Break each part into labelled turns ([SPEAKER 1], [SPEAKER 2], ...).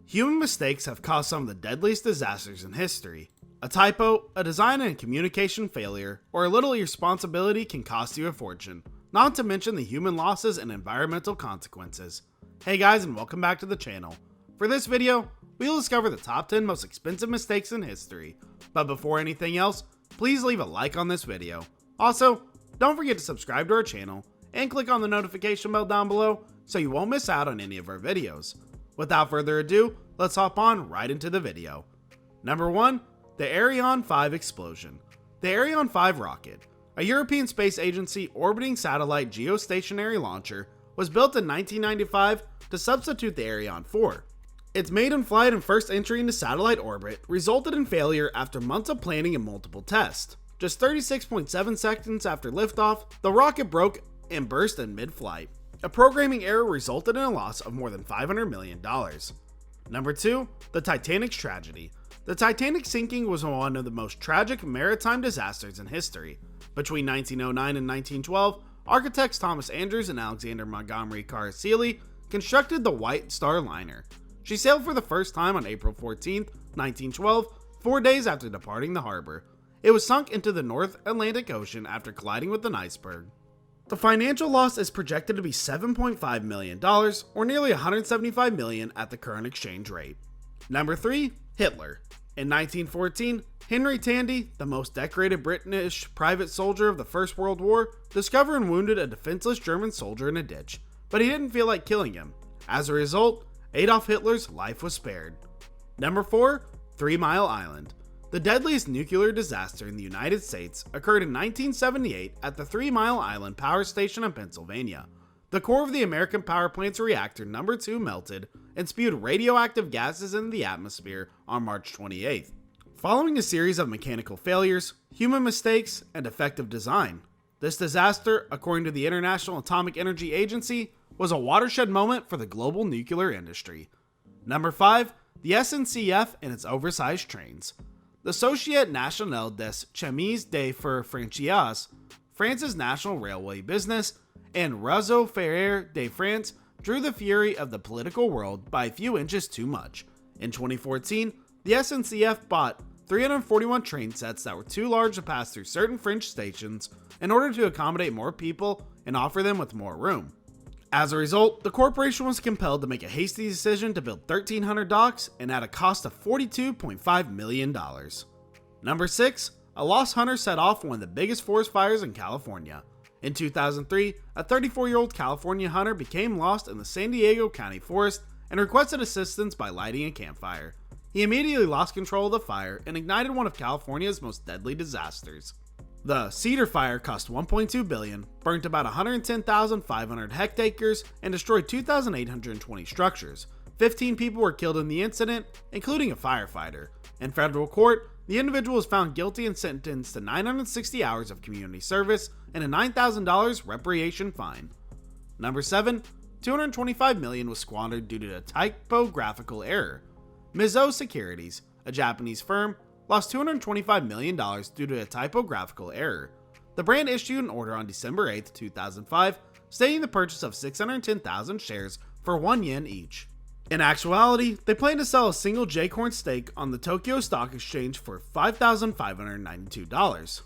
[SPEAKER 1] Human mistakes have caused some of the deadliest disasters in history. A typo, a design and communication failure, or a little irresponsibility can cost you a fortune, not to mention the human losses and environmental consequences. Hey guys, and welcome back to the channel. For this video, we'll discover the top 10 most expensive mistakes in history. But before anything else, please leave a like on this video. Also, don't forget to subscribe to our channel and click on the notification bell down below so you won't miss out on any of our videos. Without further ado, let's hop on right into the video. Number 1. The Ariane 5 explosion. The Ariane 5 rocket, a European Space Agency orbiting satellite geostationary launcher, was built in 1995 to substitute the Ariane 4. Its maiden flight and first entry into satellite orbit resulted in failure after months of planning and multiple tests. Just 36.7 seconds after liftoff, the rocket broke and burst in mid-flight. A programming error resulted in a loss of more than $500 million. Number 2. The Titanics Tragedy. The Titanic sinking was one of the most tragic maritime disasters in history. Between 1909 and 1912, architects Thomas Andrews and Alexander Montgomery Carr-Seeley constructed the White Star liner. She sailed for the first time on April 14, 1912, 4 days after departing the harbor. It was sunk into the North Atlantic Ocean after colliding with an iceberg. The financial loss is projected to be $7.5 million, or nearly $175 million at the current exchange rate. Number 3. Hitler. In 1914, Henry Tandy, the most decorated British private soldier of the First World War, discovered and wounded a defenseless German soldier in a ditch, but he didn't feel like killing him. As a result, Adolf Hitler's life was spared. Number 4. 3 Mile Island. The deadliest nuclear disaster in the United States occurred in 1978 at the 3 Mile Island power station in Pennsylvania. The core of the American power plant's reactor number 2 melted and spewed radioactive gases into the atmosphere on March 28th. Following a series of mechanical failures, human mistakes, and defective design, this disaster, according to the International Atomic Energy Agency, was a watershed moment for the global nuclear industry. Number 5. The SNCF and its oversized trains. The Société Nationale des Chemins de Fer Française, France's national railway business, and Réseau Ferré de France drew the fury of the political world by a few inches too much. In 2014, the SNCF bought 341 train sets that were too large to pass through certain French stations in order to accommodate more people and offer them with more room. As a result, the corporation was compelled to make a hasty decision to build 1,300 docks and at a cost of $42.5 million. Number 6. A lost hunter set off one of the biggest forest fires in California. In 2003, a 34-year-old California hunter became lost in the San Diego County forest and requested assistance by lighting a campfire. He immediately lost control of the fire and ignited one of California's most deadly disasters. The Cedar Fire cost $1.2 billion, burnt about 110,500 hectares, and destroyed 2,820 structures. 15 people were killed in the incident, including a firefighter. In federal court, the individual was found guilty and sentenced to 960 hours of community service and a $9,000 reparation fine. Number 7. $225 million was squandered due to a typographical error. Mizuho Securities, a Japanese firm, lost $225 million due to a typographical error. The brand issued an order on December 8, 2005, stating the purchase of 610,000 shares for 1 yen each. In actuality, they plan to sell a single J-Corn stake on the Tokyo Stock Exchange for $5,592.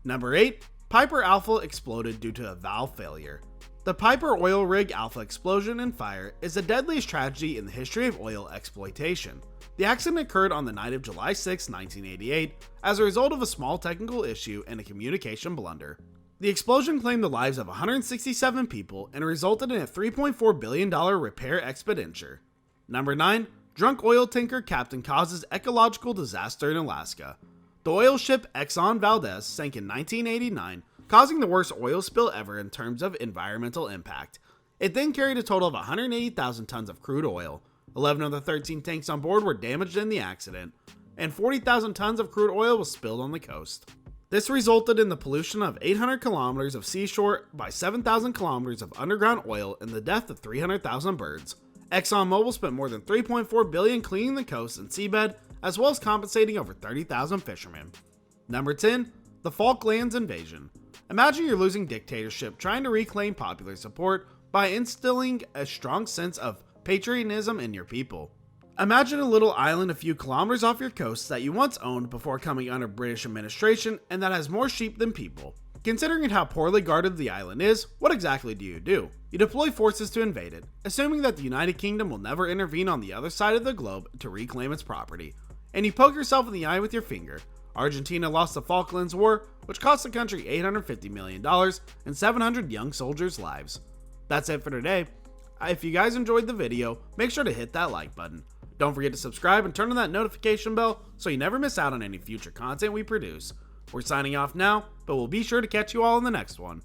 [SPEAKER 1] Number 8. Piper Alpha exploded due to a valve failure. The Piper oil rig Alpha explosion and fire is the deadliest tragedy in the history of oil exploitation. The accident occurred on the night of July 6, 1988, as a result of a small technical issue and a communication blunder. The explosion claimed the lives of 167 people and resulted in a $3.4 billion repair expenditure. Number 9. Drunk oil tanker captain causes ecological disaster in Alaska. The oil ship Exxon Valdez sank in 1989, causing the worst oil spill ever in terms of environmental impact. It then carried a total of 180,000 tons of crude oil. 11 of the 13 tanks on board were damaged in the accident, and 40,000 tons of crude oil was spilled on the coast. This resulted in the pollution of 800 kilometers of seashore by 7,000 kilometers of underground oil and the death of 300,000 birds. ExxonMobil spent more than $3.4 billion cleaning the coast and seabed, as well as compensating over 30,000 fishermen. Number 10. The Falklands Invasion. Imagine your losing dictatorship trying to reclaim popular support by instilling a strong sense of patriotism in your people. Imagine a little island a few kilometers off your coast that you once owned before coming under British administration and that has more sheep than people. Considering how poorly guarded the island is, what exactly do? You deploy forces to invade it, assuming that the United Kingdom will never intervene on the other side of the globe to reclaim its property. And you poke yourself in the eye with your finger. Argentina lost the Falklands War, which cost the country $850 million and 700 young soldiers' lives. That's it for today. If you guys enjoyed the video, make sure to hit that like button. Don't forget to subscribe and turn on that notification bell so you never miss out on any future content we produce. We're signing off now, but we'll be sure to catch you all in the next one.